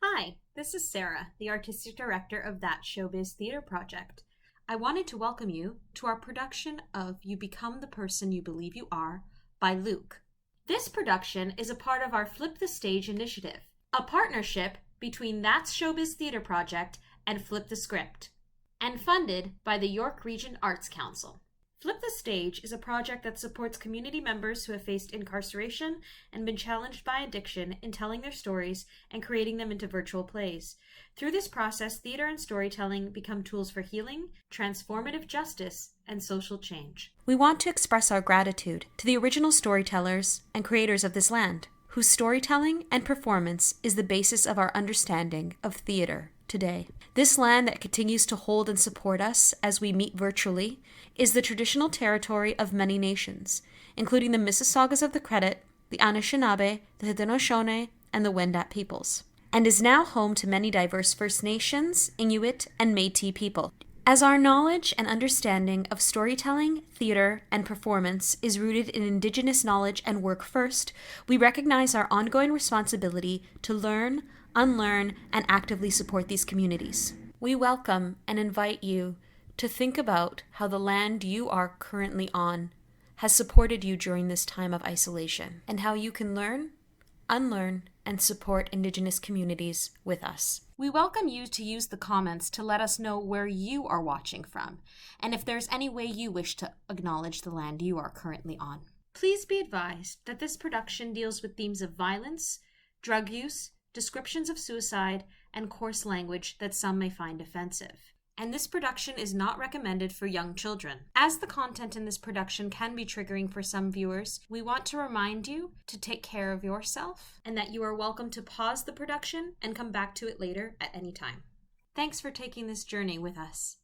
Hi, this is Sarah, the Artistic Director of That Showbiz Theater Project. I wanted to welcome you to our production of You Become the Person You Believe You Are by Luke. This production is a part of our Flip the Stage initiative, a partnership between That's Showbiz Theater Project and Flip the Script, and funded by the York Region Arts Council. Flip the Stage is a project that supports community members who have faced incarceration and been challenged by addiction in telling their stories and creating them into virtual plays. Through this process, theater and storytelling become tools for healing, transformative justice, and social change. We want to express our gratitude to the original storytellers and creators of this land, whose storytelling and performance is the basis of our understanding of theater today. This land that continues to hold and support us as we meet virtually is the traditional territory of many nations, including the Mississaugas of the Credit, the Anishinaabe, the Haudenosaunee, and the Wendat peoples, and is now home to many diverse First Nations, Inuit, and Métis people. As our knowledge and understanding of storytelling, theater, and performance is rooted in Indigenous knowledge and work first, we recognize our ongoing responsibility to learn, unlearn, and actively support these communities. We welcome and invite you to think about how the land you are currently on has supported you during this time of isolation, and how you can learn, unlearn, and support Indigenous communities with us. We welcome you to use the comments to let us know where you are watching from, and if there's any way you wish to acknowledge the land you are currently on. Please be advised that this production deals with themes of violence, drug use, descriptions of suicide, and coarse language that some may find offensive. And this production is not recommended for young children. As the content in this production can be triggering for some viewers, we want to remind you to take care of yourself and that you are welcome to pause the production and come back to it later at any time. Thanks for taking this journey with us.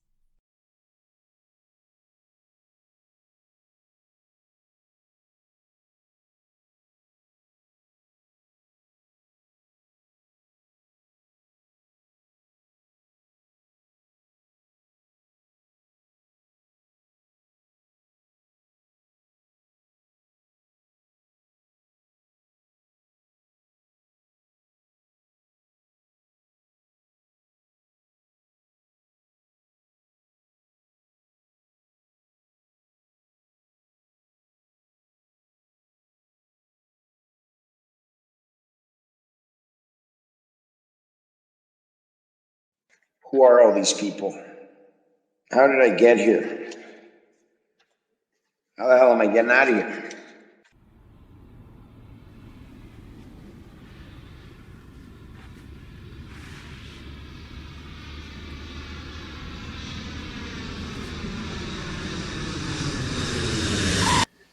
Who are all these people? How did I get here? How the hell am I getting out of here?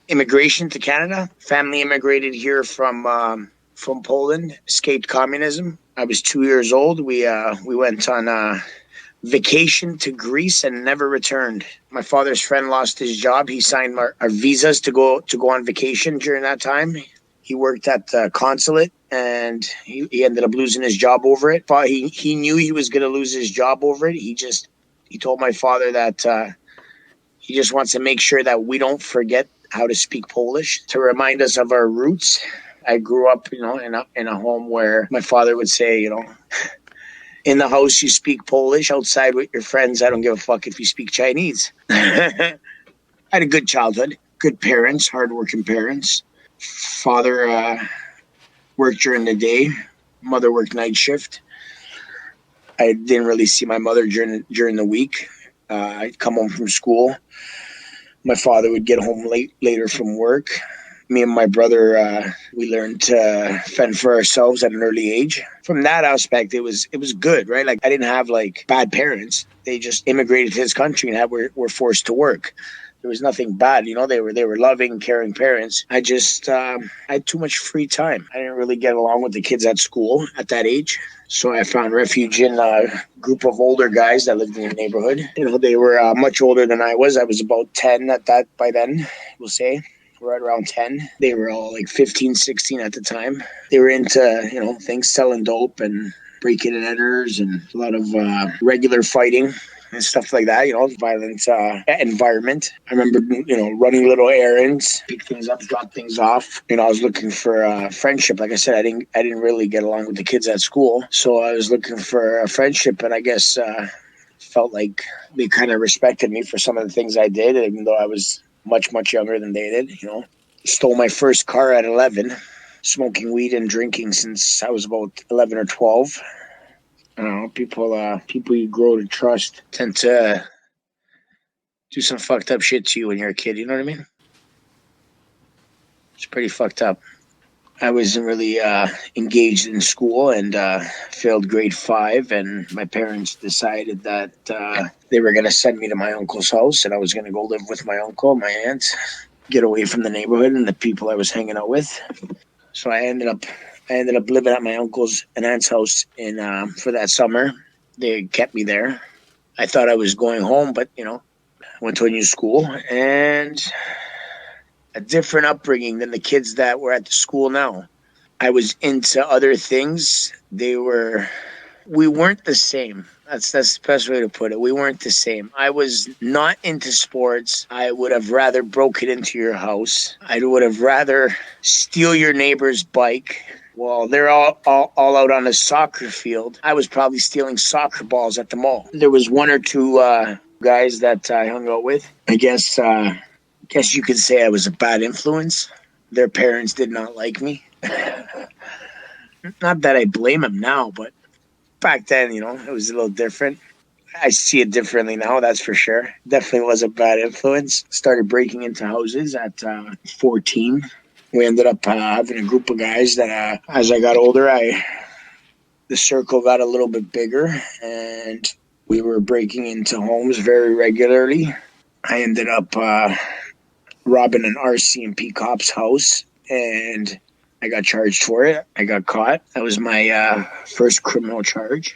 Immigration to Canada. Family immigrated here from Poland. Escaped communism. I was 2 years old. We went on vacation to Greece and never returned. My father's friend lost his job. He signed our visas to go on vacation during that time. He worked at the consulate and he ended up losing his job over it. He knew he was going to lose his job over it. He told my father that he just wants to make sure that we don't forget how to speak Polish, to remind us of our roots. I grew up, in a home where my father would say, in the house you speak Polish, outside with your friends, I don't give a fuck if you speak Chinese. I had a good childhood, good parents, hardworking parents. Father worked during the day, mother worked night shift. I didn't really see my mother during the week. I'd come home from school. My father would get home later from work. Me and my brother, we learned to fend for ourselves at an early age. From that aspect, it was good, right? Like, I didn't have bad parents. They just immigrated to this country and were forced to work. There was nothing bad, they were loving, caring parents. I had too much free time. I didn't really get along with the kids at school at that age. So I found refuge in a group of older guys that lived in the neighborhood. They were much older than I was. I was about 10 by then, we'll say. Right around 10. They were all 15, 16 at the time. They were into, things selling dope and breaking and enters and a lot of regular fighting. and stuff like that, violent environment. I remember, running little errands, pick things up, drop things off. I was looking for friendship. Like I said, I didn't really get along with the kids at school, so I was looking for a friendship, and I guess felt like they kind of respected me for some of the things I did, even though I was much, much younger than they did. Stole my first car at 11, smoking weed and drinking since I was about 11 or 12. I don't know, people you grow to trust tend to do some fucked up shit to you when you're a kid, you know what I mean? It's pretty fucked up. I wasn't really engaged in school and failed grade 5, and my parents decided that they were going to send me to my uncle's house, and I was going to go live with my uncle and my aunt, get away from the neighborhood and the people I was hanging out with. So I ended up living at my uncle's and aunt's house for that summer. They kept me there. I thought I was going home, but went to a new school and a different upbringing than the kids that were at the school now. I was into other things. We weren't the same. That's the best way to put it. We weren't the same. I was not into sports. I would have rather broken into your house. I would have rather steal your neighbor's bike. Well, they're all out on a soccer field. I was probably stealing soccer balls at the mall. There was one or two guys that I hung out with. I guess you could say I was a bad influence. Their parents did not like me. Not that I blame them now, but back then, it was a little different. I see it differently now, that's for sure. Definitely was a bad influence. Started breaking into houses at 14. We ended up having a group of guys that as I got older, the circle got a little bit bigger, and we were breaking into homes very regularly. I ended up robbing an RCMP cop's house, and I got charged for it. I got caught. That was my first criminal charge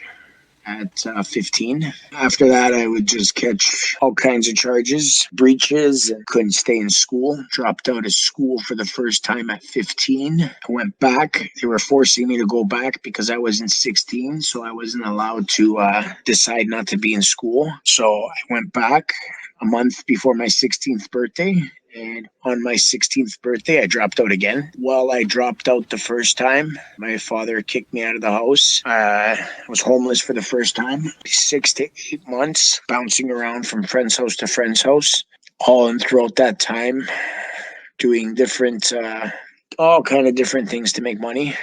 at 15. After that, I would just catch all kinds of charges, breaches, and couldn't stay in school. Dropped out of school for the first time at 15. I went back. They were forcing me to go back because I wasn't 16, so I wasn't allowed to decide not to be in school. So I went back a month before my 16th birthday. And on my 16th birthday, I dropped out again. While I dropped out the first time, my father kicked me out of the house. I was homeless for the first time. 6 to 8 months, bouncing around from friend's house to friend's house. All and throughout that time, doing all kind of different things to make money.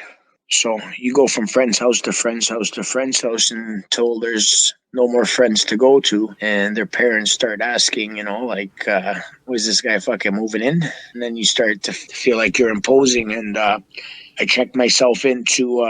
So you go from friend's house to friend's house to friend's house until there's no more friends to go to. And their parents start asking, was this guy fucking moving in? And then you start to feel like you're imposing. And I checked myself into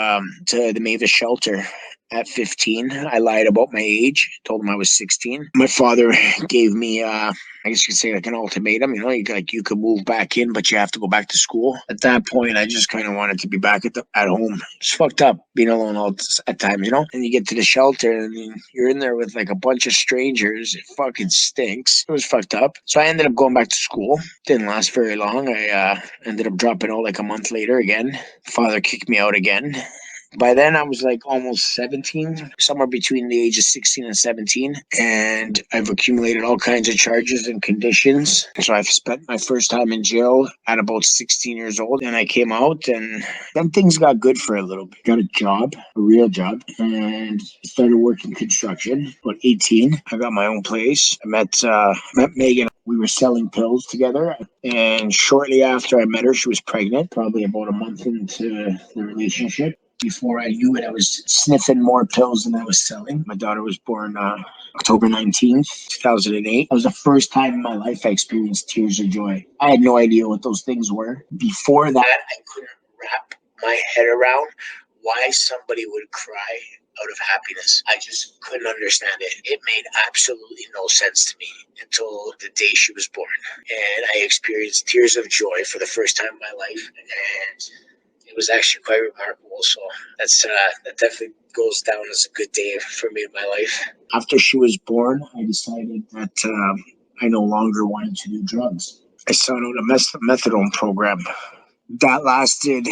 to the Mavis shelter at 15. I lied about my age, told him I was 16. My father gave me, I guess you could say, like an ultimatum. You could move back in, but you have to go back to school. At that point, I just kind of wanted to be back at home. It's fucked up being alone at times, And you get to the shelter and you're in there with like a bunch of strangers. It fucking stinks. It was fucked up. So I ended up going back to school. Didn't last very long. I ended up dropping out like a month later again. Father kicked me out again. By then, I was like almost 17, somewhere between the age of 16 and 17. And I've accumulated all kinds of charges and conditions. So I've spent my first time in jail at about 16 years old. And I came out, and then things got good for a little bit. Got a job, a real job, and started working construction. About 18, I got my own place. I met Megan. We were selling pills together. And shortly after I met her, she was pregnant, probably about a month into the relationship. Before I knew it, I was sniffing more pills than I was selling. My daughter was born October 19th, 2008. That was the first time in my life I experienced tears of joy. I had no idea what those things were. Before that, I couldn't wrap my head around why somebody would cry out of happiness. I just couldn't understand it. It made absolutely no sense to me until the day she was born. And I experienced tears of joy for the first time in my life. And it was actually quite remarkable. So that definitely goes down as a good day for me in my life. After she was born, I decided that I no longer wanted to do drugs. I sought out a methadone program. That lasted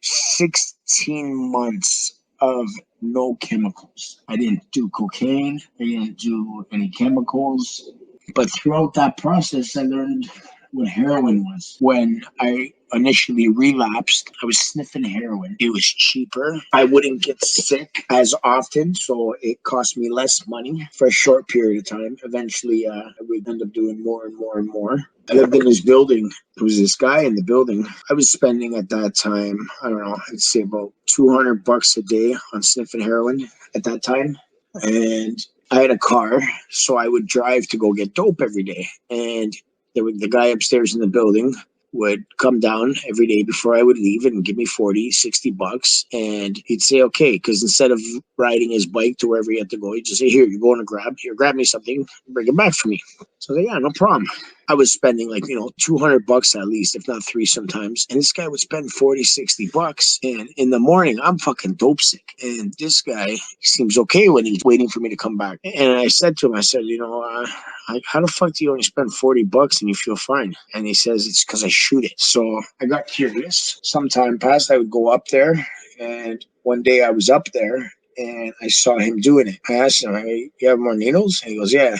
16 months of no chemicals. I didn't do cocaine. I didn't do any chemicals. But throughout that process, I learned what heroin was. When I initially relapsed, I was sniffing heroin. It was cheaper. I wouldn't get sick as often, so it cost me less money for a short period of time. Eventually, I would end up doing more and more and more. I lived in this building. There was this guy in the building. I was spending at that time, I don't know, I'd say about $200 a day on sniffing heroin at that time. And I had a car, so I would drive to go get dope every day. And the guy upstairs in the building would come down every day before I would leave and give me $40, $60. And he'd say, okay, because instead of riding his bike to wherever he had to go, he'd just say, here, you're going to grab me something, bring it back for me. So yeah, no problem. I was spending like, $200 at least, if not three sometimes. And this guy would spend $40, $60. And in the morning, I'm fucking dope sick. And this guy seems okay when he's waiting for me to come back. And I said to him, how the fuck do you only spend $40 and you feel fine? And he says, it's because I shoot it. So I got curious. Some time passed, I would go up there. And one day I was up there and I saw him doing it. I asked him, hey, you have more needles? And he goes, yeah.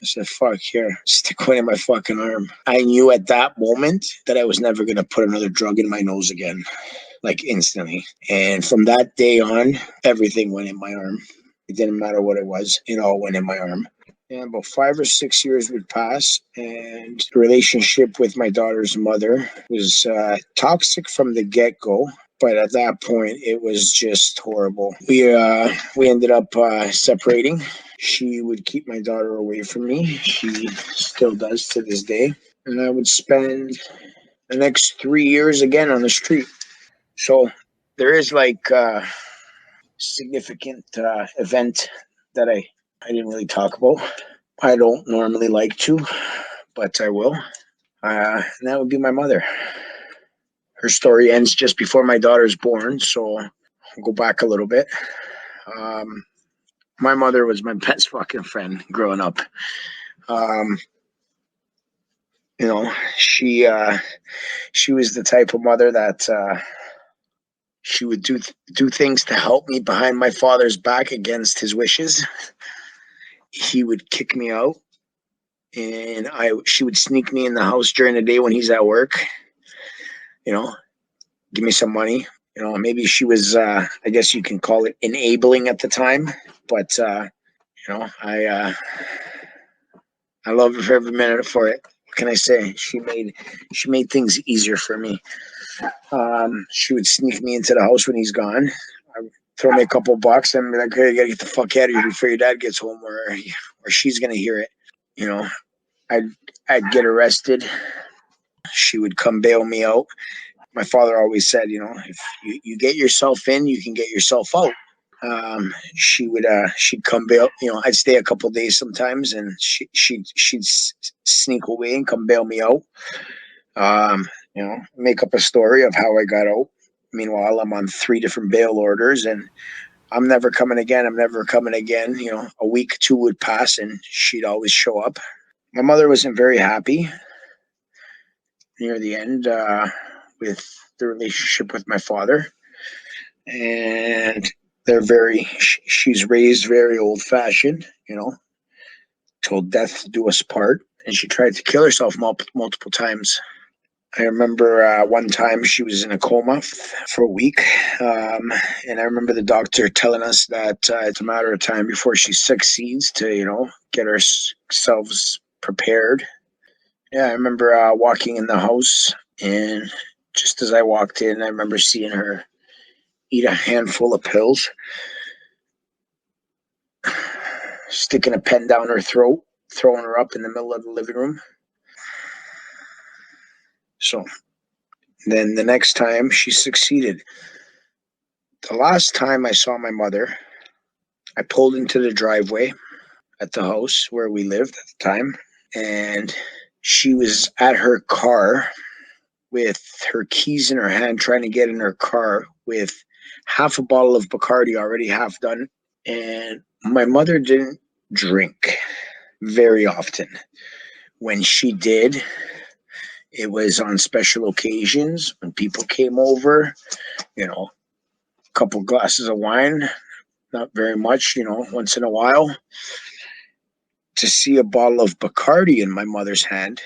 I said, fuck, here, stick one in my fucking arm. I knew at that moment that I was never going to put another drug in my nose again, like instantly. And from that day on, everything went in my arm. It didn't matter what it was. It all went in my arm. And about 5 or 6 years would pass, and the relationship with my daughter's mother was toxic from the get-go. But at that point, it was just horrible. We ended up separating. She would keep my daughter away from me. She still does to this day. And I would spend the next 3 years again on the street. So there is like a significant event that I didn't really talk about. I don't normally like to, but I will. And that would be my mother. Her story ends just before my daughter's born, so I'll go back a little bit. My mother was my best fucking friend growing up. She was the type of mother that she would do things to help me behind my father's back against his wishes. He would kick me out, and she would sneak me in the house during the day when he's at work. Give me some money. Maybe she was, I guess you can call it enabling at the time, but I love her every minute for it. What can I say? She made things easier for me. She would sneak me into the house when he's gone. I would throw me a couple of bucks and be like, hey, you gotta get the fuck out of here before your dad gets home, or she's gonna hear it. I'd get arrested. She would come bail me out. My father always said, if you get yourself in, you can get yourself out. She'd come bail, I'd stay a couple of days sometimes, and she'd sneak away and come bail me out. Make up a story of how I got out. Meanwhile, I'm on 3 different bail orders, and I'm never coming again. A week, 2 would pass, and she'd always show up. My mother wasn't very happy near the end with the relationship with my father, and she's raised very old-fashioned, till death do us part, and she tried to kill herself multiple times. I remember one time she was in a coma for a week, and I remember the doctor telling us that it's a matter of time before she succeeds to, get ourselves prepared. Yeah, I remember walking in the house, and just as I walked in, I remember seeing her eat a handful of pills, sticking a pen down her throat, throwing her up in the middle of the living room. So then the next time she succeeded. The last time I saw my mother, I pulled into the driveway at the house where we lived at the time, and she was at her car with her keys in her hand, trying to get in her car with half a bottle of Bacardi already half done. And my mother didn't drink very often. When she did, it was on special occasions when people came over, couple glasses of wine, not very much, once in a while, to see a bottle of Bacardi in my mother's hand,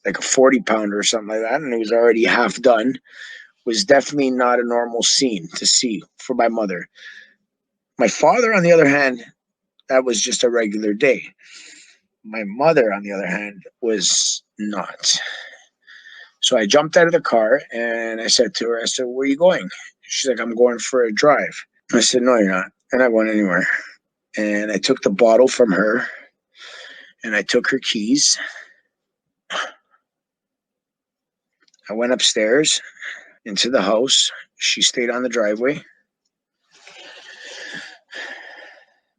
like a 40-pounder or something like that, and it was already half done, was definitely not a normal scene to see for my mother. My father, on the other hand, that was just a regular day. My mother, on the other hand, was not. So I jumped out of the car and I said to her, where are you going? She's like, I'm going for a drive. I said, no, you're not. I'm not going anywhere. And I took the bottle from her and I took her keys. I went upstairs into the house. She stayed on the driveway.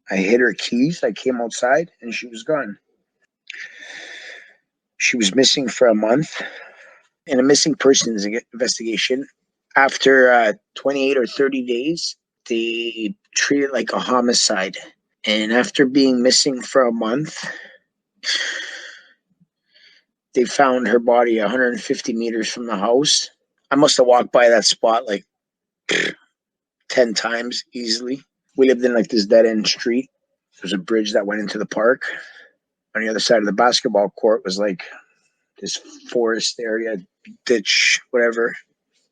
I hid her keys. I came outside and she was gone. She was missing for a month. In a missing persons investigation, after 28 or 30 days, they treat it like a homicide. And after being missing for a month, they found her body 150 meters from the house. I must have walked by that spot like 10 times easily. We lived in like this dead-end street. There's a bridge that went into the park. On the other side of the basketball court was like this forest area, ditch, whatever.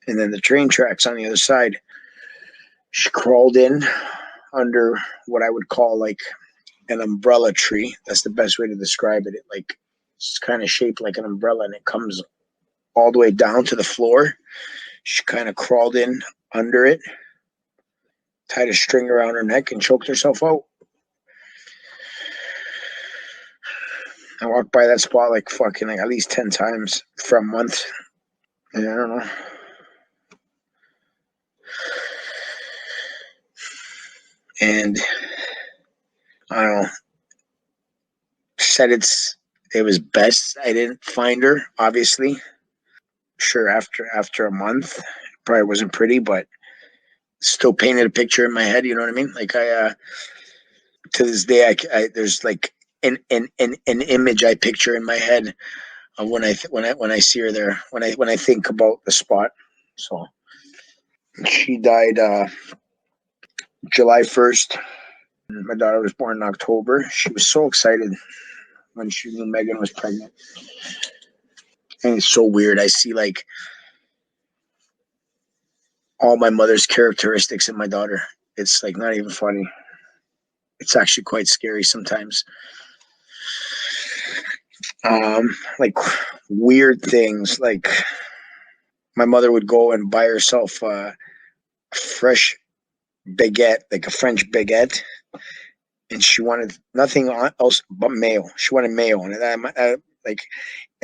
And then the train tracks on the other side. She crawled in under what I would call like an umbrella tree. That's the best way to describe it. It's kind of shaped like an umbrella and it comes all the way down to the floor. She kind of crawled in under it, tied a string around her neck and choked herself out. I walked by that spot like fucking like at least 10 times for a month. And I don't know. And I don't know. Said it was best I didn't find her, obviously. Sure, after a month, it probably wasn't pretty, but still painted a picture in my head, you know what I mean? Like to this day, I there's like an image I picture in my head of when I see her there, when I think about the spot. So she died July 1st. My daughter was born in October. She was so excited when she knew Megan was pregnant. And it's so weird. I see like all my mother's characteristics in my daughter. It's like not even funny. It's actually quite scary sometimes. Like weird things. Like my mother would go and buy herself a fresh baguette, like a French baguette, and she wanted nothing else but mayo. She wanted mayo, and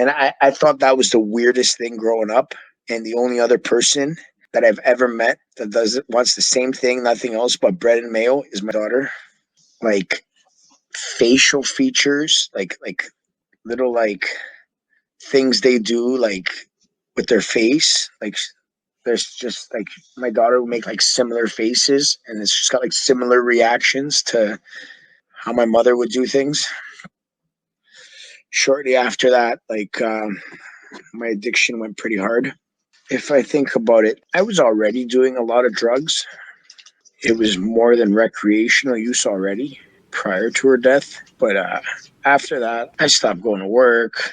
I thought that was the weirdest thing growing up. And the only other person that I've ever met that wants the same thing, nothing else but bread and mayo, is my daughter. Like facial features, like little like things they do like with their face, like there's just like my daughter would make like similar faces and it's just got like similar reactions to how my mother would do things. Shortly after that, like my addiction went pretty hard. If I think about it, I was already doing a lot of drugs. It was more than recreational use already prior to her death. But after that, I stopped going to work.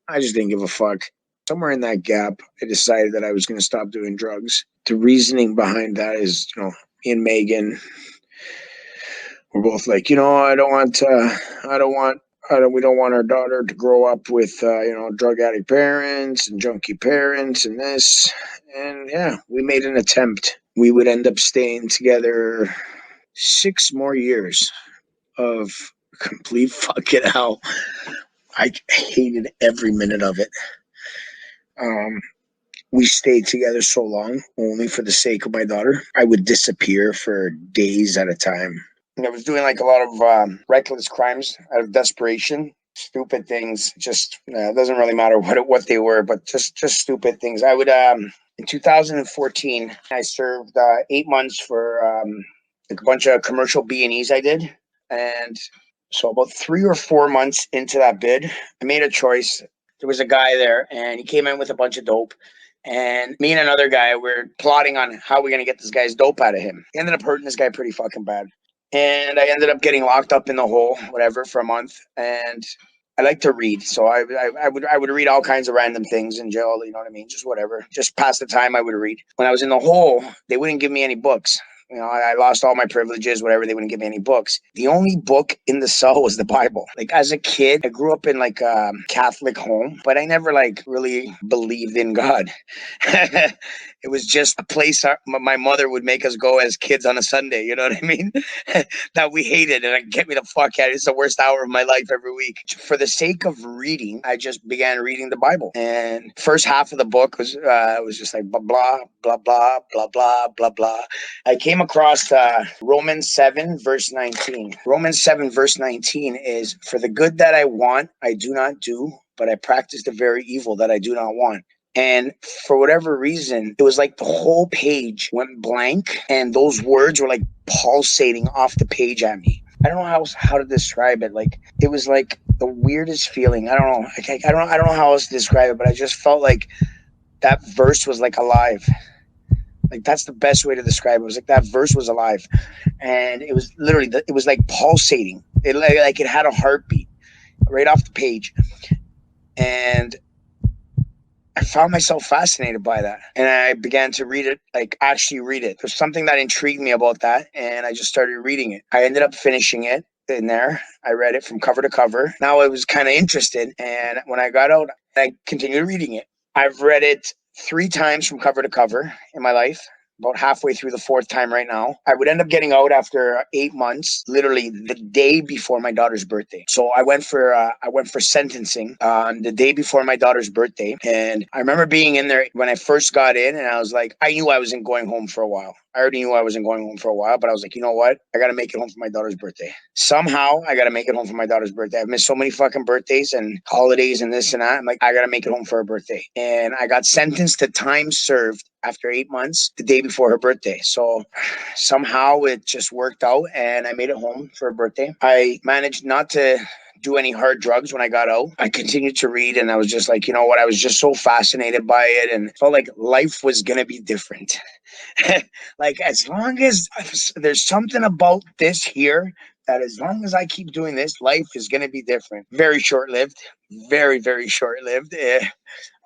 I just didn't give a fuck. Somewhere in that gap, I decided that I was going to stop doing drugs. The reasoning behind that is, me and Megan, we're both like, we don't want our daughter to grow up with, drug addict parents and junkie parents and this. And yeah, we made an attempt. We would end up staying together 6 more years of complete fucking hell. I hated every minute of it. We stayed together so long only for the sake of my daughter. I would disappear for days at a time. And I was doing like a lot of reckless crimes out of desperation, stupid things. Just it doesn't really matter what they were, but just stupid things. I would in 2014, I served 8 months for like a bunch of commercial B&Es I did, and so about 3 or 4 months into that bid, I made a choice there was a guy there, and he came in with a bunch of dope. And me and another guy were plotting on how we're going to get this guy's dope out of him. He ended up hurting this guy pretty fucking bad. And I ended up getting locked up in the hole, whatever, for a month. And I like to read, so I would read all kinds of random things in jail. You know what I mean? Just whatever, just pass the time. I would read. When I was in the hole, they wouldn't give me any books. You know, I lost all my privileges, whatever. They wouldn't give me any books. The only book in the cell was the Bible. Like as a kid, I grew up in like a Catholic home, but I never like really believed in God. It was just a place my mother would make us go as kids on a Sunday. You know what I mean? That we hated, and get me the fuck out. It's the worst hour of my life every week. For the sake of reading, I just began reading the Bible. And first half of the book was just like blah blah blah blah blah blah blah blah. I came across Romans 7 verse 19. Romans 7 verse 19 is, "For the good that I want, I do not do, but I practice the very evil that I do not want." And for whatever reason, it was like the whole page went blank, and those words were like pulsating off the page at me. I don't know how to describe it. Like it was like the weirdest feeling. I don't know. I don't know how else to describe it, but I just felt like that verse was like alive. Like that's the best way to describe it. It was like that verse was alive, and it was literally it was like pulsating. It like it had a heartbeat right off the page, and I found myself fascinated by that, and I began to read it, like actually read it. There's something that intrigued me about that, and I just started reading it. I ended up finishing it in there. I read it from cover to cover. Now I was kind of interested, and when I got out, I continued reading it. I've read it 3 times from cover to cover in my life. About halfway through the 4th time right now. I would end up getting out after 8 months, literally the day before my daughter's birthday. So I went for sentencing on the day before my daughter's birthday, and I remember being in there when I first got in, and I was like, I knew I wasn't going home for a while. I already knew I wasn't going home for a while, but I was like, you know what? I got to make it home for my daughter's birthday. Somehow, I got to make it home for my daughter's birthday. I've missed so many fucking birthdays and holidays and this and that. I'm like, I got to make it home for her birthday. And I got sentenced to time served after 8 months, the day before her birthday. So somehow it just worked out, and I made it home for her birthday. I managed not to do any hard drugs when I got out. I continued to read, and I was just like, you know what? I was just so fascinated by it, and felt like life was going to be different. Like as long as there's something about this here, that as long as I keep doing this, life is going to be different. Very short-lived. Very, very short-lived.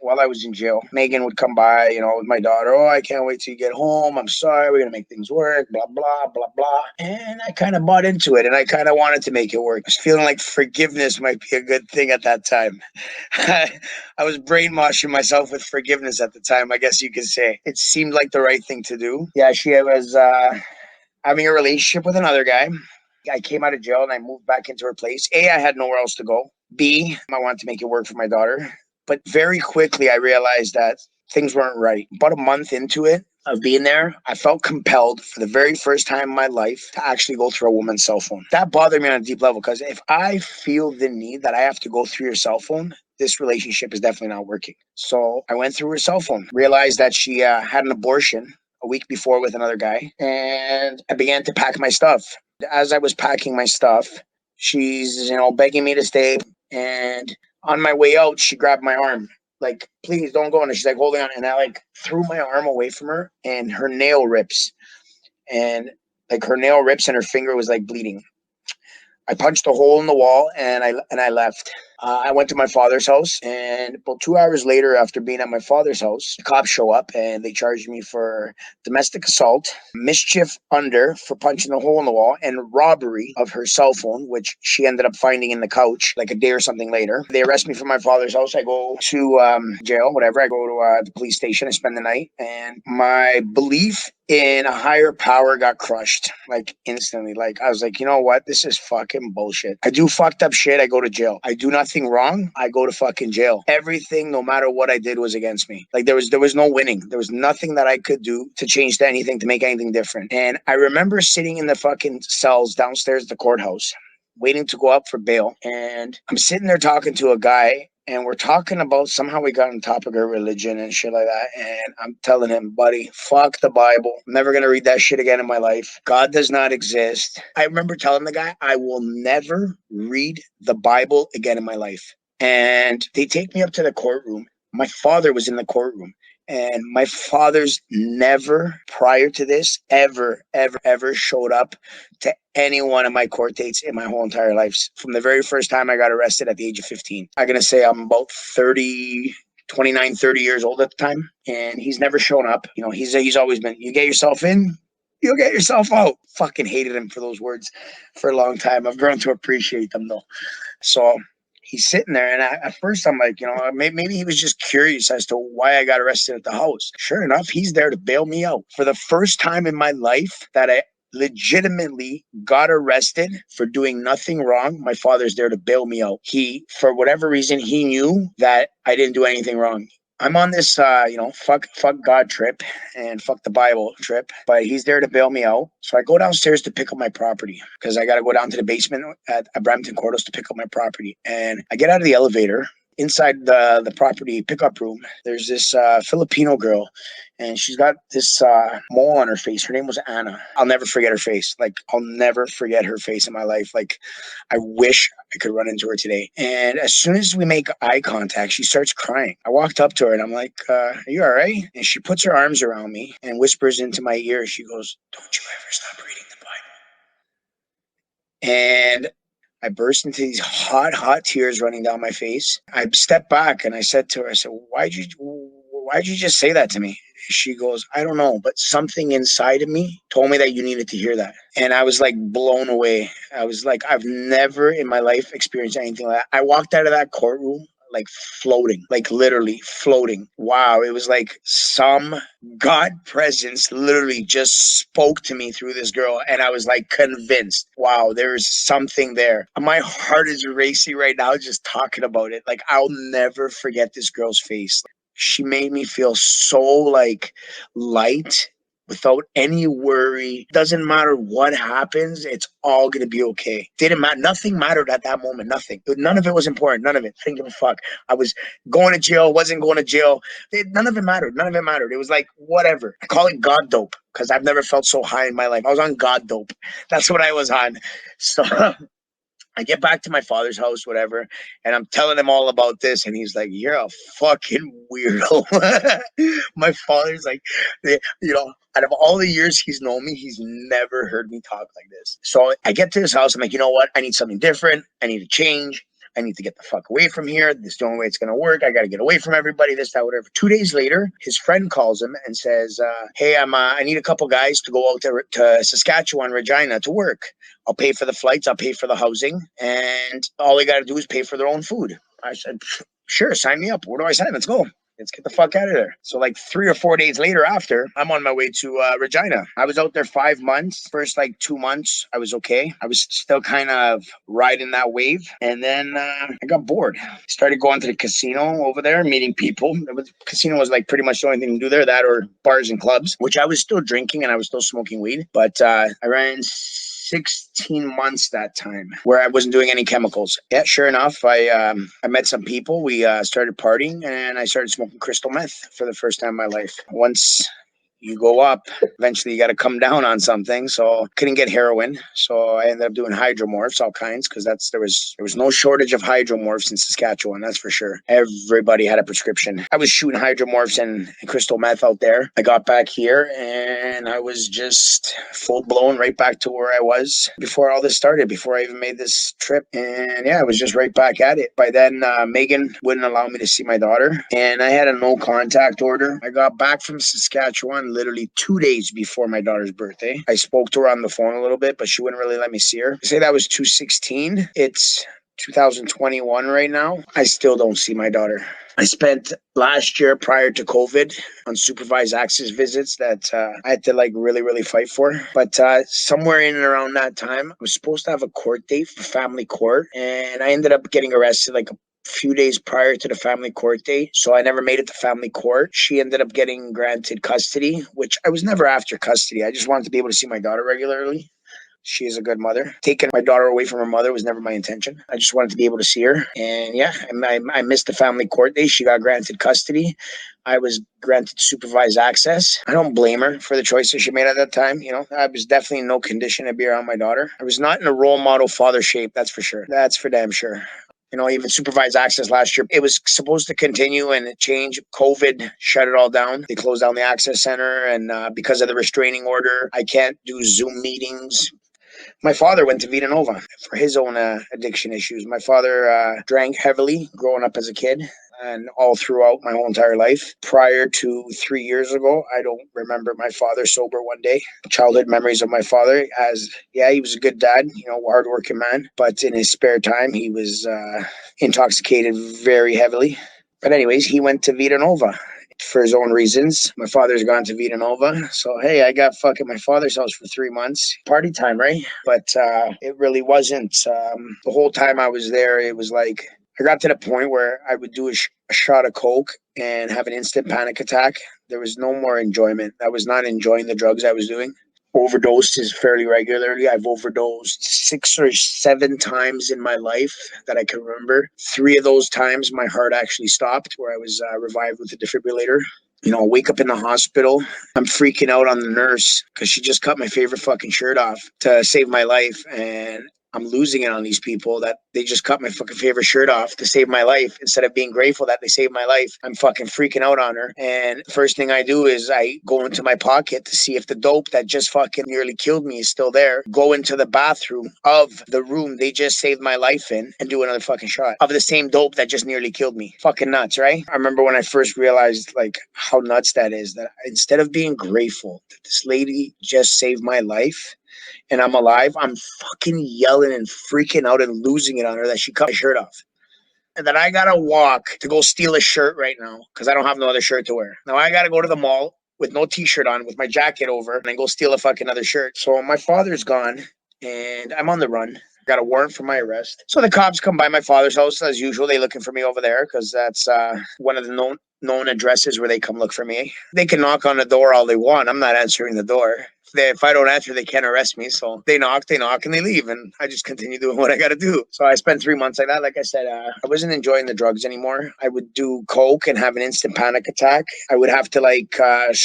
While I was in jail, Megan would come by, you know, with my daughter. Oh, I can't wait till you get home. I'm sorry. We're going to make things work, blah, blah, blah, blah. And I kind of bought into it, and I kind of wanted to make it work. I was feeling like forgiveness might be a good thing at that time. I was brainwashing myself with forgiveness at the time, I guess you could say. It seemed like the right thing to do. Yeah, she was having a relationship with another guy. I came out of jail, and I moved back into her place. A, I had nowhere else to go. B, I wanted to make it work for my daughter. But very quickly, I realized that things weren't right. About a month into it, of being there, I felt compelled for the very first time in my life to actually go through a woman's cell phone. That bothered me on a deep level, because if I feel the need that I have to go through your cell phone, this relationship is definitely not working. So I went through her cell phone, realized that she had an abortion a week before with another guy, and I began to pack my stuff. As I was packing my stuff, she's, you know, begging me to stay, and on my way out, she grabbed my arm, like, please don't go. And she's like holding on. And I like threw my arm away from her, and her nail rips. And like her nail rips, and her finger was like bleeding. I punched a hole in the wall, and I left. I went to my father's house, and about 2 hours later, after being at my father's house, the cops show up, and they charged me for domestic assault, mischief under for punching a hole in the wall, and robbery of her cell phone, which she ended up finding in the couch like a day or something later. They arrest me from my father's house. I go to jail, whatever. I go to the police station. I spend the night, and my belief in a higher power got crushed like instantly. Like I was like, you know what? This is fucking bullshit. I do fucked up shit. I go to jail. I do nothing wrong. I go to fucking jail. Everything, no matter what I did, was against me. Like there was no winning. There was nothing that I could do to change anything, to make anything different. And I remember sitting in the fucking cells downstairs at the courthouse, waiting to go up for bail. And I'm sitting there talking to a guy, and we're talking about somehow we got on topic of religion and shit like that. And I'm telling him, buddy, fuck the Bible. I'm never going to read that shit again in my life. God does not exist. I remember telling the guy, I will never read the Bible again in my life. And they take me up to the courtroom. My father was in the courtroom. And my father's never, prior to this, ever showed up to any one of my court dates in my whole entire life. From the very first time I got arrested at the age of 15. I'm going to say I'm about 29, 30 years old at the time. And he's never shown up. You know, he's always been, you get yourself in, you'll get yourself out. Fucking hated him for those words for a long time. I've grown to appreciate them though. So he's sitting there, and at first I'm like, maybe he was just curious as to why I got arrested at the house. Sure enough, he's there to bail me out. For the first time in my life that I legitimately got arrested for doing nothing wrong, my father's there to bail me out. He, for whatever reason, he knew that I didn't do anything wrong. I'm on this, fuck God trip and fuck the Bible trip, but he's there to bail me out. So I go downstairs to pick up my property because I got to go down to the basement at Brampton Courthouse to pick up my property. And I get out of the elevator. Inside the property pickup room, there's this Filipino girl, and she's got this mole on her face. Her name was Anna. I'll never forget her face. Like, I'll never forget her face in my life. Like, I wish I could run into her today. And as soon as we make eye contact, she starts crying. I walked up to her, and I'm like, are you all right? And she puts her arms around me and whispers into my ear. She goes, "Don't you ever stop reading the Bible." And I burst into these hot tears running down my face. I stepped back and I said to her, I said, why'd you just say that to me? She goes, "I don't know, but something inside of me told me that you needed to hear that." And I was like blown away. I was like, I've never in my life experienced anything like that. I walked out of that courtroom like floating, like literally floating. Wow. It was like some God presence literally just spoke to me through this girl. And I was like convinced, wow, there's something there. My heart is racing right now just talking about it. Like, I'll never forget this girl's face. She made me feel so like light, without any worry. Doesn't matter what happens, it's all gonna be okay. Didn't matter. Nothing mattered at that moment. Nothing. None of it was important. None of it. I didn't give a fuck. I was going to jail, wasn't going to jail. None of it mattered. None of it mattered. It was like whatever. I call it God dope because I've never felt so high in my life. I was on God dope. That's what I was on. So I get back to my father's house, whatever, and I'm telling him all about this, and he's like, "You're a fucking weirdo." My father's like, out of all the years he's known me, he's never heard me talk like this. So I get to his house. I'm like, you know what? I need something different. I need to change. I need to get the fuck away from here. This is the only way it's going to work. I got to get away from everybody, this, that, whatever. 2 days later, his friend calls him and says, hey, I need a couple guys to go out to Saskatchewan, Regina to work. I'll pay for the flights. I'll pay for the housing. And all they got to do is pay for their own food. I said, sure, sign me up. Where do I sign? Let's go. Let's get the fuck out of there. So like 3 or 4 days later after, I'm on my way to Regina. I was out there 5 months. First like 2 months, I was okay. I was still kind of riding that wave. And then I got bored. Started going to the casino over there, meeting people. Casino was like pretty much the only thing to do there, that or bars and clubs, which I was still drinking and I was still smoking weed. But I ran 16 months that time where I wasn't doing any chemicals. Yeah, sure enough, I met some people. We started partying and I started smoking crystal meth for the first time in my life. Once you go up, eventually you got to come down on something. So couldn't get heroin. So I ended up doing hydromorphs, all kinds, because there was no shortage of hydromorphs in Saskatchewan, that's for sure. Everybody had a prescription. I was shooting hydromorphs and crystal meth out there. I got back here and I was just full blown right back to where I was before all this started, before I even made this trip. And yeah, I was just right back at it. By then, Megan wouldn't allow me to see my daughter and I had a no contact order. I got back from Saskatchewan literally 2 days before my daughter's birthday. I spoke to her on the phone a little bit, but she wouldn't really let me see her. I say that was 2016. It's 2021 right now. I still don't see my daughter. I spent last year prior to COVID on supervised access visits that I had to like really fight for. But somewhere in and around that time, I was supposed to have a court date for family court. And I ended up getting arrested like a few days prior to the family court date. So I never made it to family court. She ended up getting granted custody, which I was never after custody. I just wanted to be able to see my daughter regularly. She is a good mother. Taking my daughter away from her mother was never my intention. I just wanted to be able to see her. And yeah, I missed the family court date. She got granted custody. I was granted supervised access. I don't blame her for the choices she made at that time. I was definitely in no condition to be around my daughter. I was not in a role model father shape, that's for sure. That's for damn sure. Even supervised access last year. It was supposed to continue and it changed. COVID shut it all down. They closed down the access center, and because of the restraining order, I can't do Zoom meetings. My father went to Vita Nova for his own addiction issues. My father drank heavily growing up as a kid and all throughout my whole entire life. Prior to 3 years ago, I don't remember my father sober one day. Childhood memories of my father he was a good dad, hardworking man. But in his spare time, he was intoxicated very heavily. But anyways, he went to Vita Nova for his own reasons. My father's gone to Vita Nova. So, hey, I got fucking my father's house for 3 months. Party time, right? But it really wasn't. The whole time I was there, it was like I got to the point where I would do a shot of Coke and have an instant panic attack. There was no more enjoyment. I was not enjoying the drugs I was doing. Overdosed is fairly regularly. I've overdosed 6 or 7 times in my life that I can remember. 3 of those times, my heart actually stopped, where I was revived with a defibrillator. Wake up in the hospital. I'm freaking out on the nurse because she just cut my favorite fucking shirt off to save my life. And I'm losing it on these people that they just cut my fucking favorite shirt off to save my life. Instead of being grateful that they saved my life, I'm fucking freaking out on her. And first thing I do is I go into my pocket to see if the dope that just fucking nearly killed me is still there. Go into the bathroom of the room they just saved my life in and do another fucking shot of the same dope that just nearly killed me. Fucking nuts, right? I remember when I first realized like how nuts that is, that instead of being grateful that this lady just saved my life and I'm alive, I'm fucking yelling and freaking out and losing it on her that she cut my shirt off. And that I gotta walk to go steal a shirt right now because I don't have no other shirt to wear. Now I gotta go to the mall with no t-shirt on with my jacket over and then go steal a fucking other shirt. So my father's gone and I'm on the run. Got a warrant for my arrest. So the cops come by my father's house as usual. They looking for me over there because that's one of the known addresses where they come look for me. They can knock on the door all they want. I'm not answering the door. If I don't answer, they can't arrest me. So they knock, and they leave. And I just continue doing what I got to do. So I spent 3 months like that. Like I said, I wasn't enjoying the drugs anymore. I would do Coke and have an instant panic attack. I would have to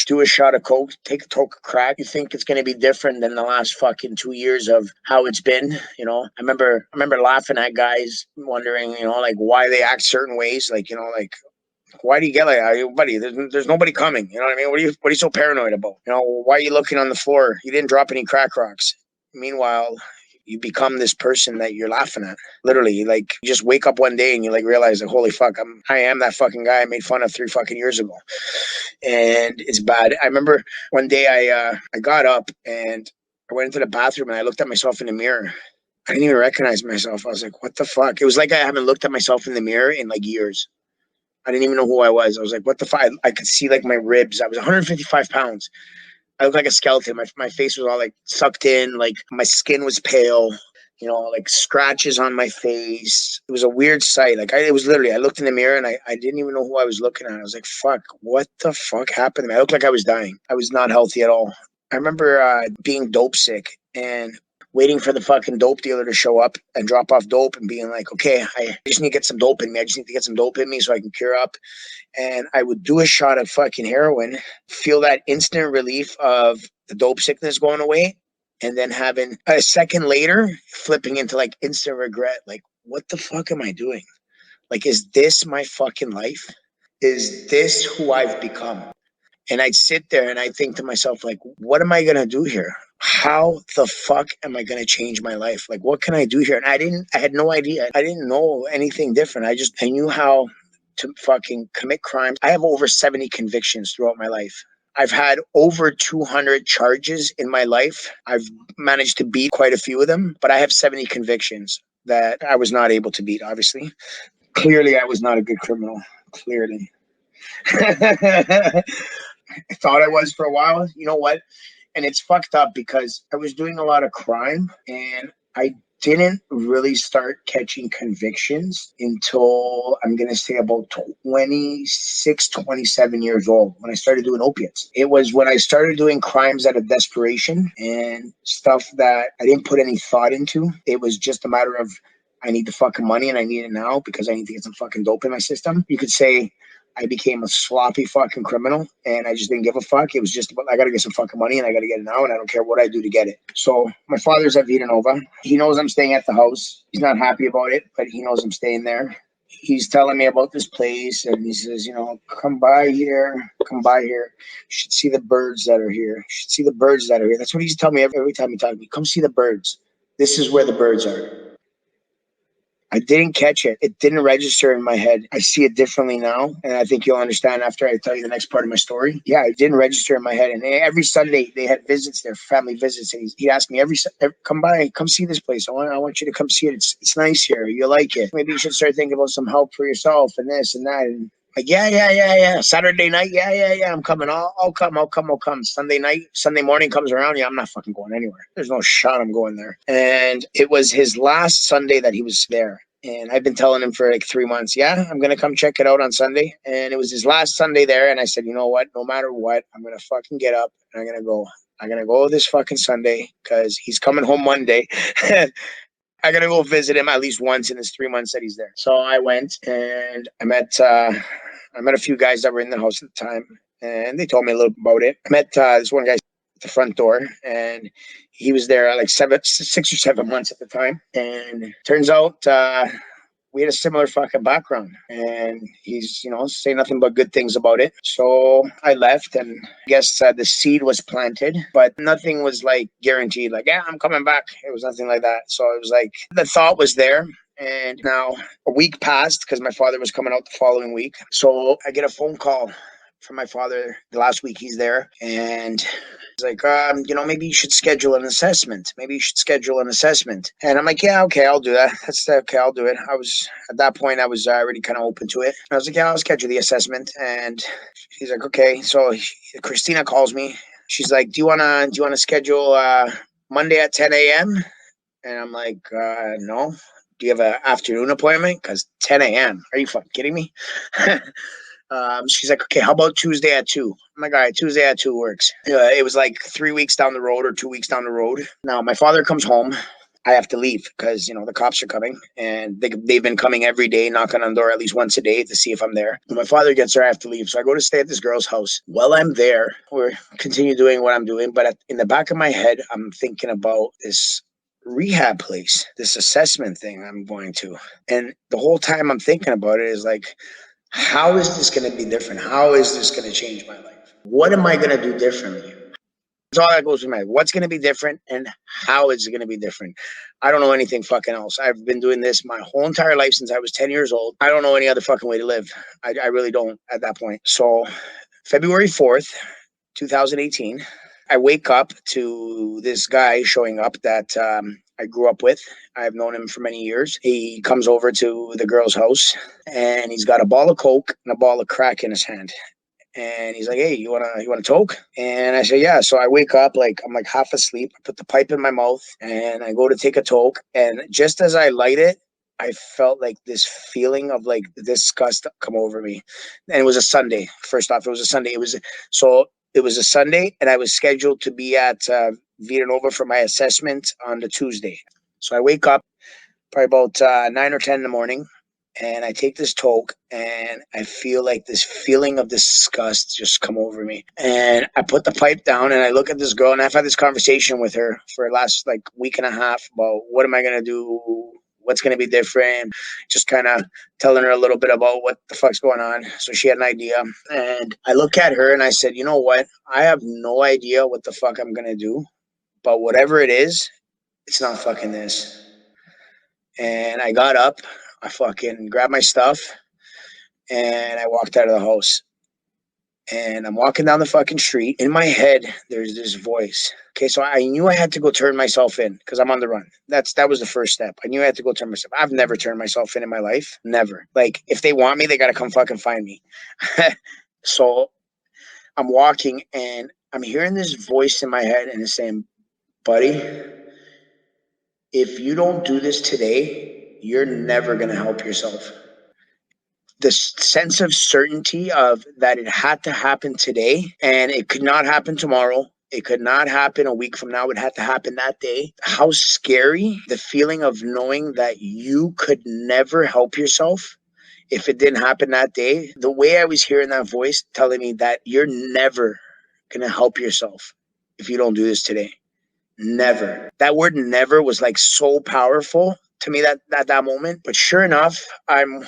do a shot of Coke, take a toke of crack. You think it's going to be different than the last fucking 2 years of how it's been. I remember laughing at guys wondering, why they act certain ways. Why do you get like that? Buddy, there's nobody coming. You know what I mean? What are you so paranoid about? Why are you looking on the floor? You didn't drop any crack rocks. Meanwhile, you become this person that you're laughing at. Literally, you just wake up one day and you realize holy fuck, I am that fucking guy I made fun of 3 fucking years ago. And it's bad. I remember one day I got up and I went into the bathroom and I looked at myself in the mirror. I didn't even recognize myself. I was like, what the fuck? It was like I haven't looked at myself in the mirror in years. I didn't even know who I was. I was like, what the fuck? I could see my ribs. I was 155 pounds. I looked like a skeleton. My face was all sucked in. My skin was pale, scratches on my face. It was a weird sight. It was literally, I looked in the mirror and I didn't even know who I was looking at. I was like, fuck, what the fuck happened to me? I looked like I was dying. I was not healthy at all. I remember being dope sick and waiting for the fucking dope dealer to show up and drop off dope and being like, okay, I just need to get some dope in me. I just need to get some dope in me so I can cure up. And I would do a shot of fucking heroin, feel that instant relief of the dope sickness going away, and then having a second later flipping into instant regret. What the fuck am I doing? Is this my fucking life? Is this who I've become? And I'd sit there and I'd think to myself, what am I going to do here? How the fuck am I going to change my life? What can I do here? And I had no idea. I didn't know anything different. I knew how to fucking commit crimes. I have over 70 convictions throughout my life. I've had over 200 charges in my life. I've managed to beat quite a few of them, but I have 70 convictions that I was not able to beat, obviously. Clearly, I was not a good criminal. Clearly. I thought I was for a while. You know what? And it's fucked up because I was doing a lot of crime and I didn't really start catching convictions until I'm going to say about 26, 27 years old when I started doing opiates. It was when I started doing crimes out of desperation and stuff that I didn't put any thought into. It was just a matter of I need the fucking money and I need it now because I need to get some fucking dope in my system. You could say I became a sloppy fucking criminal, and I just didn't give a fuck. It was just about, I got to get some fucking money, and I got to get it now, and I don't care what I do to get it. So my father's at Vita Nova. He knows I'm staying at the house. He's not happy about it, but he knows I'm staying there. He's telling me about this place, and he says, come by here, come by here. You should see the birds that are here. You should see the birds that are here. That's what he's telling me every time he talks to me. Come see the birds. This is where the birds are. I didn't catch it. It didn't register in my head. I see it differently now, and I think you'll understand after I tell you the next part of my story. Yeah, it didn't register in my head. And every Sunday they had visits, their family visits, and he'd ask me every come by, come see this place. I want you to come see it. It's nice here. You like it. Maybe you should start thinking about some help for yourself and this and that. And like, yeah. Saturday night, yeah. I'm coming. I'll come. Sunday morning comes around. Yeah, I'm not fucking going anywhere. There's no shot I'm going there. And it was his last Sunday that he was there. And I've been telling him for like 3 months, yeah, I'm going to come check it out on Sunday. And it was his last Sunday there. And I said, you know what? No matter what, I'm going to fucking get up and I'm going to go. I'm going to go this fucking Sunday because he's coming home Monday. I got to go visit him at least once in his 3 months that he's there. So I went and I met a few guys that were in the house at the time, and they told me a little about it. I met this one guy at the front door, and he was there like 6 or 7 months at the time. And turns out we had a similar fucking background, and he's, saying nothing but good things about it. So I left, and I guess the seed was planted, but nothing was like guaranteed. Like, yeah, I'm coming back. It was nothing like that. So it was like the thought was there. And now a week passed because my father was coming out the following week. So I get a phone call from my father the last week he's there, and he's like, maybe you should schedule an assessment. And I'm like, yeah, okay, I'll do that. That's okay, I'll do it. At that point, I was already kind of open to it. I was like, yeah, I'll schedule the assessment. And he's like, okay. So Christina calls me. She's like, do you wanna schedule Monday at 10 a.m.? And I'm like, no. Do you have an afternoon appointment? Because 10 a.m. Are you fucking kidding me? She's like, okay, how about Tuesday at 2? I'm like, all right, Tuesday at 2 works. It was like 3 weeks down the road or 2 weeks down the road. Now, my father comes home. I have to leave because, the cops are coming, and they've been coming every day, knocking on the door at least once a day to see if I'm there. When my father gets there, I have to leave. So I go to stay at this girl's house. While I'm there, we're continue doing what I'm doing. But in the back of my head, I'm thinking about this rehab place, this assessment thing I'm going to. And the whole time I'm thinking about it is like, how is this going to be different? How is this going to change my life? What am I going to do differently? That's all that goes through my head. What's going to be different and how is it going to be different? I don't know anything fucking else. I've been doing this my whole entire life since I was 10 years old. I don't know any other fucking way to live. I really don't at that point. So February 4th, 2018, I wake up to this guy showing up that I grew up with. I've known him for many years. He comes over to the girl's house, and he's got a ball of Coke and a ball of crack in his hand. And he's like, hey, you wanna toke? And I say, yeah. So I wake up, I'm like half asleep. I put the pipe in my mouth, and I go to take a toke. And just as I light it, I felt like this feeling of like disgust come over me. And it was a Sunday. First off, it was a Sunday. It was a Sunday, and I was scheduled to be at Vita Nova for my assessment on the Tuesday. So I wake up probably about 9 or 10 in the morning, and I take this toke, and I feel like this feeling of disgust just come over me. And I put the pipe down, and I look at this girl, and I've had this conversation with her for the last week and a half about what am I going to do, what's going to be different, just kind of telling her a little bit about what the fuck's going on. So she had an idea. And I look at her and I said, you know what? I have no idea what the fuck I'm going to do, but whatever it is, it's not fucking this. And I got up, I fucking grabbed my stuff, and I walked out of the house. And I'm walking down the fucking street. In my head, there's this voice. Okay, so I knew I had to go turn myself in because I'm on the run. That was the first step. I knew I had to go turn myself. I've never turned myself in my life. Never. Like, if they want me, they got to come fucking find me. So I'm walking, and I'm hearing this voice in my head, and it's saying, buddy, if you don't do this today, you're never going to help yourself. The sense of certainty of that it had to happen today, and it could not happen tomorrow. It could not happen a week from now. It had to happen that day. How scary the feeling of knowing that you could never help yourself if it didn't happen that day, the way I was hearing that voice telling me that you're never going to help yourself if you don't do this today. Never. That word never was like so powerful to me that moment. But sure enough, I'm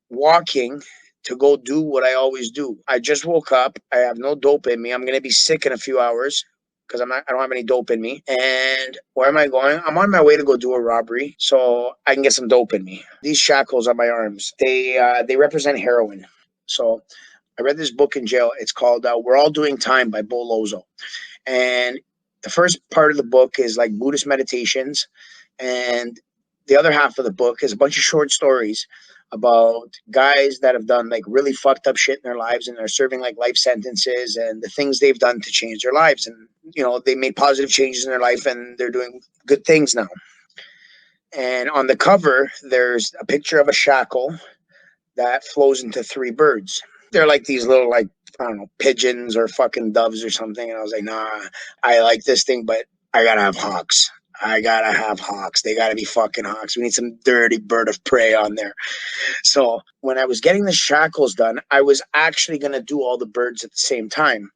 walking to go do what I always do. I just woke up. I have no dope in me. I'm going to be sick in a few hours because I don't have any dope in me. And where am I going? I'm on my way to go do a robbery so I can get some dope in me. These shackles on my arms, they represent heroin. So I read this book in jail. It's called We're All Doing Time by Bo Lozo. And the first part of the book is like Buddhist meditations. And the other half of the book is a bunch of short stories about guys that have done like really fucked up shit in their lives and they're serving like life sentences and the things they've done to change their lives. And, you know, they made positive changes in their life and they're doing good things now. And on the cover, there's a picture of a shackle that flows into three birds. They're like these little, like, I don't know, pigeons or fucking doves or something. And I was like, nah, I like this thing, but I gotta have hawks. I gotta have hawks. They gotta be fucking hawks. We need some dirty bird of prey on there. So when I was getting the shackles done, I was actually gonna do all the birds at the same time.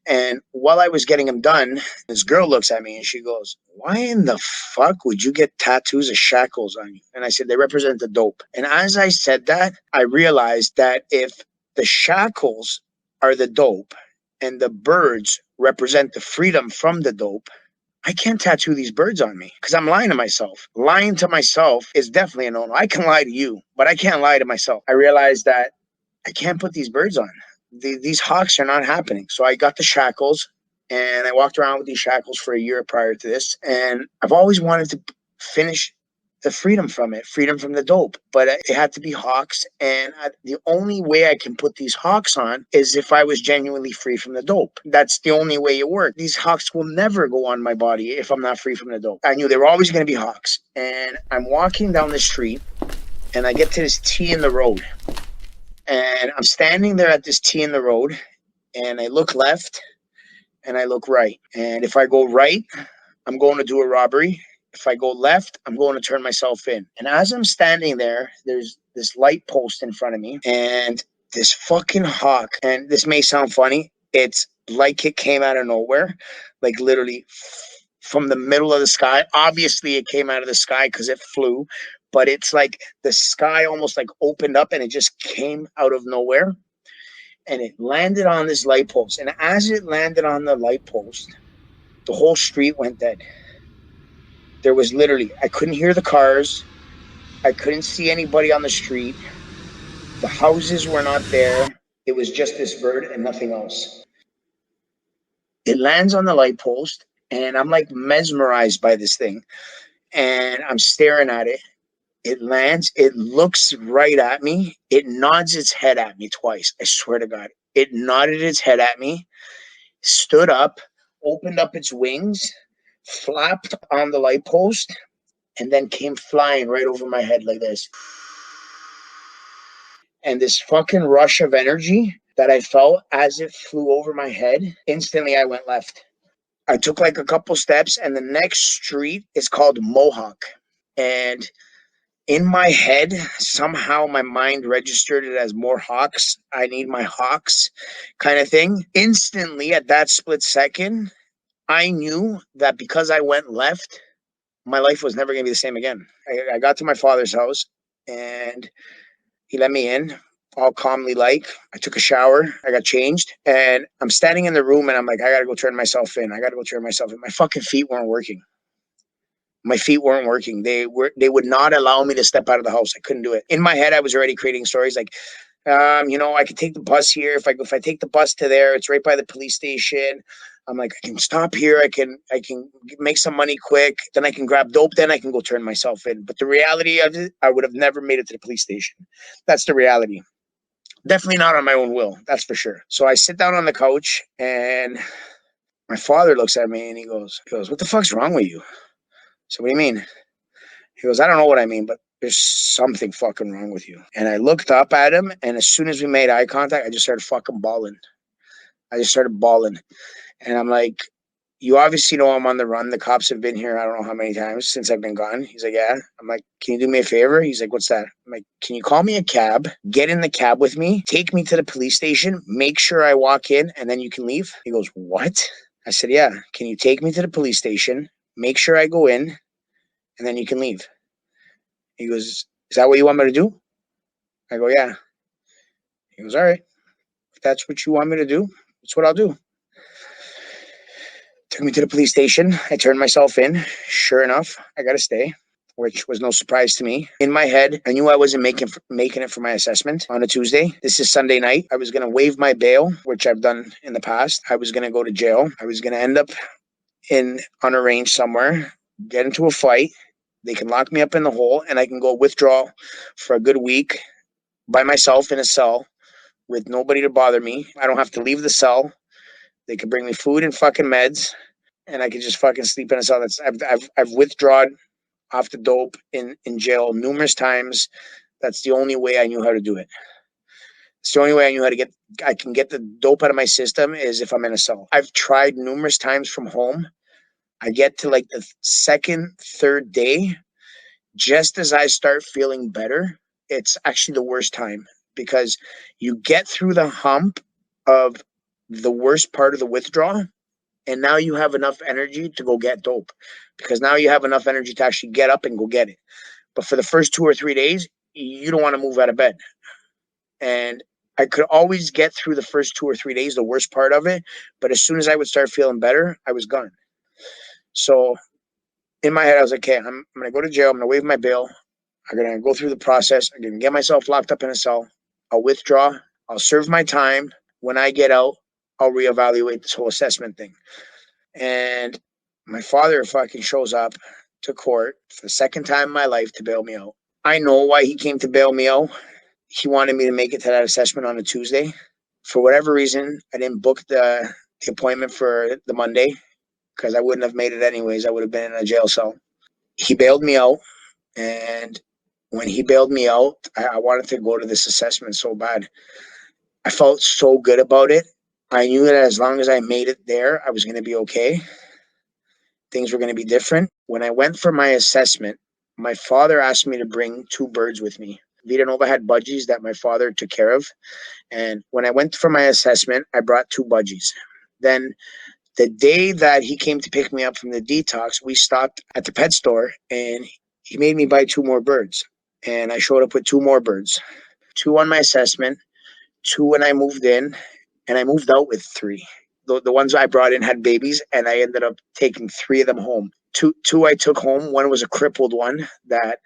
And while I was getting them done, this girl looks at me and she goes, why in the fuck would you get tattoos of shackles on you? And I said, they represent the dope. And as I said that, I realized that if the shackles are the dope and the birds represent the freedom from the dope, I can't tattoo these birds on me because I'm lying to myself. Lying to myself is definitely a no-no. I can lie to you, but I can't lie to myself. I realized that I can't put these birds on. These hawks are not happening. So I got the shackles and I walked around with these shackles for a year prior to this. And I've always wanted to finish the freedom from it, freedom from the dope. But it had to be hawks. And the only way I can put these hawks on is if I was genuinely free from the dope. That's the only way it worked. These hawks will never go on my body if I'm not free from the dope. I knew they were always going to be hawks. And I'm walking down the street and I get to this T in the road. And I'm standing there at this T in the road, and I look left, and I look right. And if I go right, I'm going to do a robbery. If I go left, I'm going to turn myself in. And as I'm standing there, there's this light post in front of me, and this fucking hawk, and this may sound funny, it's like it came out of nowhere, like literally from the middle of the sky. Obviously, it came out of the sky because it flew. But it's like the sky almost like opened up and it just came out of nowhere and it landed on this light post. And as it landed on the light post, the whole street went dead. There was literally, I couldn't hear the cars. I couldn't see anybody on the street. The houses were not there. It was just this bird and nothing else. It lands on the light post and I'm like mesmerized by this thing. And I'm staring at it. It lands, it looks right at me. It nods its head at me twice. I swear to God. It nodded its head at me, stood up, opened up its wings, flapped on the light post, and then came flying right over my head like this. And this fucking rush of energy that I felt as it flew over my head, instantly I went left. I took like a couple steps, and the next street is called Mohawk. And in my head, somehow my mind registered it as more hawks. I need my hawks kind of thing. Instantly, at that split second, I knew that because I went left, my life was never going to be the same again. I got to my father's house and he let me in all calmly. Like, I took a shower, I got changed, and I'm standing in the room and I'm like, I got to go turn myself in. I got to go turn myself in. My fucking feet weren't working. My feet weren't working. They would not allow me to step out of the house. I couldn't do it. In my head, I was already creating stories like, I could take the bus here. If I take the bus to there, it's right by the police station. I'm like, I can stop here. I can make some money quick. Then I can grab dope. Then I can go turn myself in. But the reality of it, I would have never made it to the police station. That's the reality. Definitely not on my own will. That's for sure. So I sit down on the couch and my father looks at me and he goes, what the fuck's wrong with you? So what do you mean? He goes, I don't know what I mean, but there's something fucking wrong with you. And I looked up at him, and as soon as we made eye contact, I just started fucking bawling. I just started bawling. And I'm like, you obviously know I'm on the run. The cops have been here I don't know how many times since I've been gone. He's like, yeah. I'm like, can you do me a favor? He's like, what's that? I'm like, can you call me a cab, get in the cab with me, take me to the police station, make sure I walk in, and then you can leave? He goes, what? I said, yeah. Can you take me to the police station, make sure I go in, and then you can leave? He goes, is that what you want me to do? I go, yeah. He goes, all right. If that's what you want me to do, that's what I'll do. Took me to the police station. I turned myself in. Sure enough, I got to stay, which was no surprise to me. In my head, I knew I wasn't making it for my assessment on a Tuesday. This is Sunday night. I was going to waive my bail, which I've done in the past. I was going to go to jail. I was going to end up on a range somewhere, get into a fight. They can lock me up in the hole, and I can go withdraw for a good week by myself in a cell with nobody to bother me. I don't have to leave the cell. They can bring me food and fucking meds, and I can just fucking sleep in a cell. I've withdrawn off the dope in jail numerous times. That's the only way I knew how to do it. It's the only way I knew how to I can get the dope out of my system is if I'm in a cell. I've tried numerous times from home. I get to like the second, third day, just as I start feeling better, it's actually the worst time because you get through the hump of the worst part of the withdrawal, and now you have enough energy to go get dope because now you have enough energy to actually get up and go get it. But for the first 2 or 3 days, you don't want to move out of bed. And I could always get through the first 2 or 3 days, the worst part of it. But as soon as I would start feeling better, I was gone. So in my head, I was like, okay, I'm going to go to jail. I'm going to waive my bail. I'm going to go through the process. I'm going to get myself locked up in a cell. I'll withdraw. I'll serve my time. When I get out, I'll reevaluate this whole assessment thing. And my father fucking shows up to court for the second time in my life to bail me out. I know why he came to bail me out. He wanted me to make it to that assessment on a Tuesday. For whatever reason, I didn't book the appointment for the Monday because I wouldn't have made it anyways. I would have been in a jail cell. He bailed me out. And when he bailed me out, I wanted to go to this assessment so bad. I felt so good about it. I knew that as long as I made it there, I was going to be okay. Things were going to be different. When I went for my assessment, my father asked me to bring 2 birds with me. Vita Nova had budgies that my father took care of. And when I went for my assessment, I brought 2 budgies. Then the day that he came to pick me up from the detox, we stopped at the pet store and he made me buy 2 more birds. And I showed up with 2 more birds. 2 on my assessment, 2 when I moved in, and I moved out with 3. The ones I brought in had babies, and I ended up taking 3 of them home. Two I took home. One was a crippled one that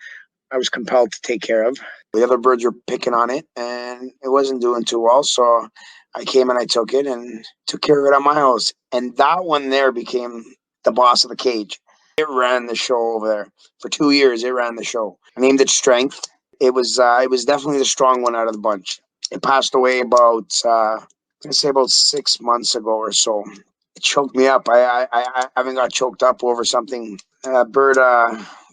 I was compelled to take care of. The other birds were picking on it, and it wasn't doing too well. So I came and I took it and took care of it at my house. And that one there became the boss of the cage. It ran the show over there. For 2 years, it ran the show. I named it Strength. It was definitely the strong one out of the bunch. It passed away about, I'm going to say about 6 months ago or so. It choked me up. I haven't got choked up over something. A bird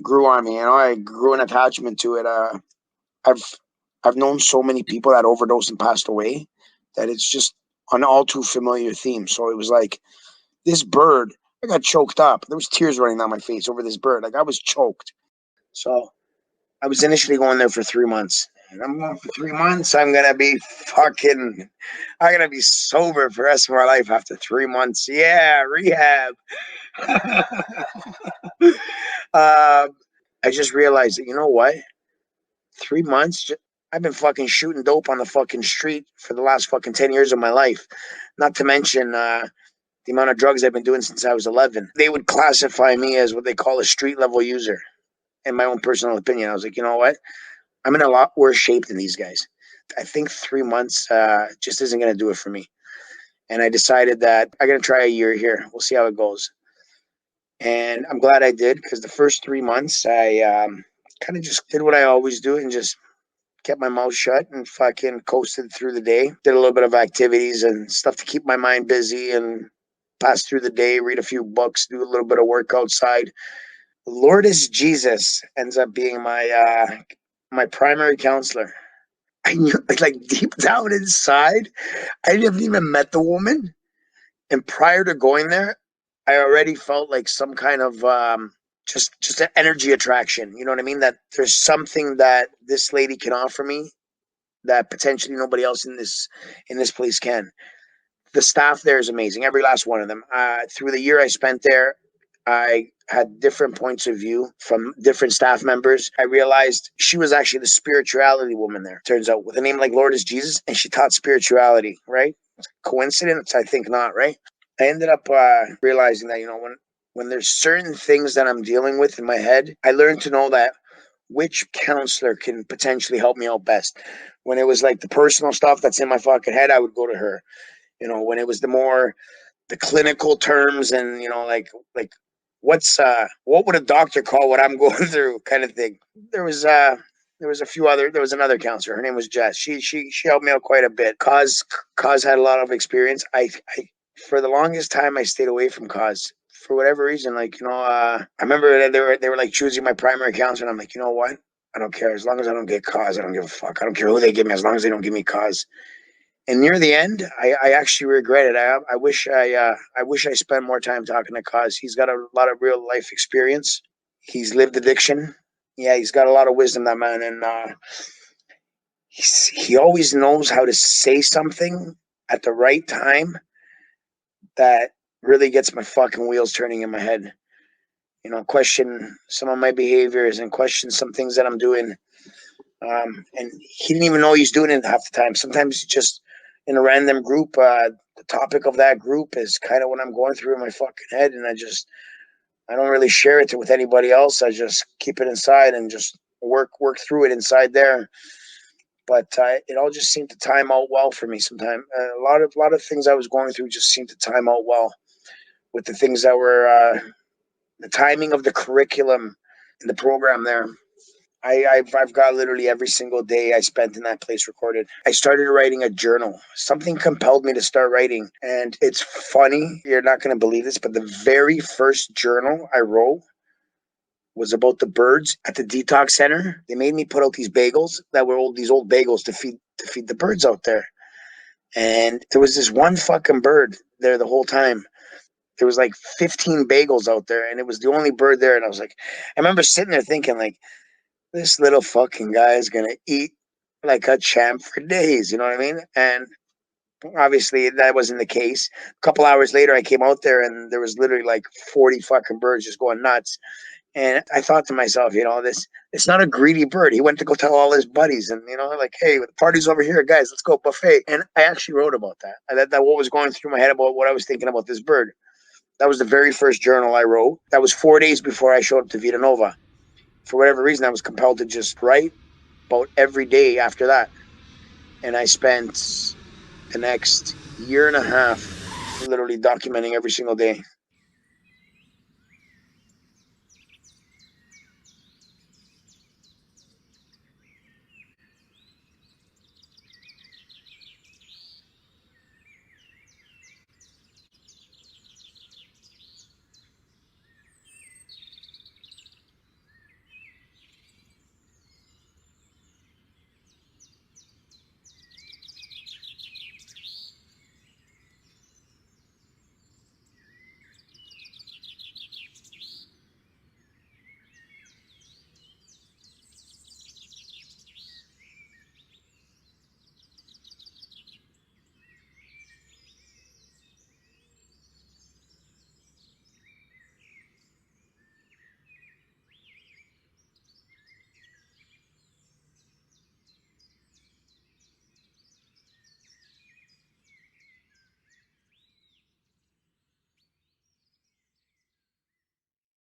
grew on me. You know, I grew an attachment to it. I've known so many people that overdosed and passed away that it's just an all too familiar theme. So it was like this bird. I got choked up. There was tears running down my face over this bird. Like I was choked. So I was initially going there for 3 months. And I'm going for 3 months. I'm going to be sober for the rest of my life after 3 months. Yeah, rehab. I just realized that, you know what? 3 months, I've been fucking shooting dope on the fucking street for the last fucking 10 years of my life. Not to mention the amount of drugs I've been doing since I was 11. They would classify me as what they call a street level user. In my own personal opinion, I was like, you know what? I'm in a lot worse shape than these guys. I think 3 months just isn't going to do it for me. And I decided that I'm going to try a year here. We'll see how it goes. And I'm glad I did because the first 3 months I kind of just did what I always do and just kept my mouth shut and fucking coasted through the day. Did a little bit of activities and stuff to keep my mind busy and pass through the day, read a few books, do a little bit of work outside. Lourdes Jesus ends up being my primary counselor. I knew, like deep down inside, I never even met the woman. And prior to going there, I already felt like some kind of just an energy attraction. You know what I mean? That there's something that this lady can offer me that potentially nobody else in this place can. The staff there is amazing. Every last one of them. Through the year I spent there, I had different points of view from different staff members. I realized she was actually the spirituality woman there. Turns out, with a name like Lord is Jesus, and she taught spirituality. Right? Coincidence? I think not. Right? I ended up realizing that when there's certain things that I'm dealing with in my head, I learned to know that which counselor can potentially help me out best. When it was like the personal stuff that's in my fucking head, I would go to her. When it was the clinical terms and what would a doctor call what I'm going through kind of thing. There was another counselor. Her name was Jess. She helped me out quite a bit. Cause had a lot of experience. I for the longest time I stayed away from Cause for whatever reason. I remember they were like choosing my primary counselor, and I'm like, you know what? I don't care as long as I don't get Cause. I don't give a fuck. I don't care who they give me as long as they don't give me Cause. And near the end, I actually regret it. I wish I spent more time talking to Cause. He's got a lot of real life experience. He's lived addiction. Yeah, he's got a lot of wisdom, that man, and he always knows how to say something at the right time that really gets my fucking wheels turning in my head. Question some of my behaviors and question some things that I'm doing. And he didn't even know he's doing it half the time. Sometimes just in a random group, the topic of that group is kind of what I'm going through in my fucking head, and I don't really share it with anybody else. I just keep it inside and just work through it inside there. But it all just seemed to time out well for me. Sometimes a lot of things I was going through just seemed to time out well with the things that were the timing of the curriculum in the program there. I've got literally every single day I spent in that place recorded. I started writing a journal. Something compelled me to start writing. And it's funny, you're not going to believe this, but the very first journal I wrote was about the birds at the detox center. They made me put out these bagels that were these old bagels to feed the birds out there. And there was this one fucking bird there the whole time. There was like 15 bagels out there, and it was the only bird there. And I remember sitting there thinking, like, this little fucking guy is gonna eat like a champ for days. You know what I mean? And obviously that wasn't the case. A couple hours later, I came out there and there was literally like 40 fucking birds just going nuts. And I thought to myself, this it's not a greedy bird. He went to go tell all his buddies, and like, hey, the party's over here, guys. Let's go buffet. And I actually wrote about that. That what was going through my head about what I was thinking about this bird. That was the very first journal I wrote. That was 4 days before I showed up to Vita Nova. For whatever reason, I was compelled to just write about every day after that. And I spent the next year and a half literally documenting every single day.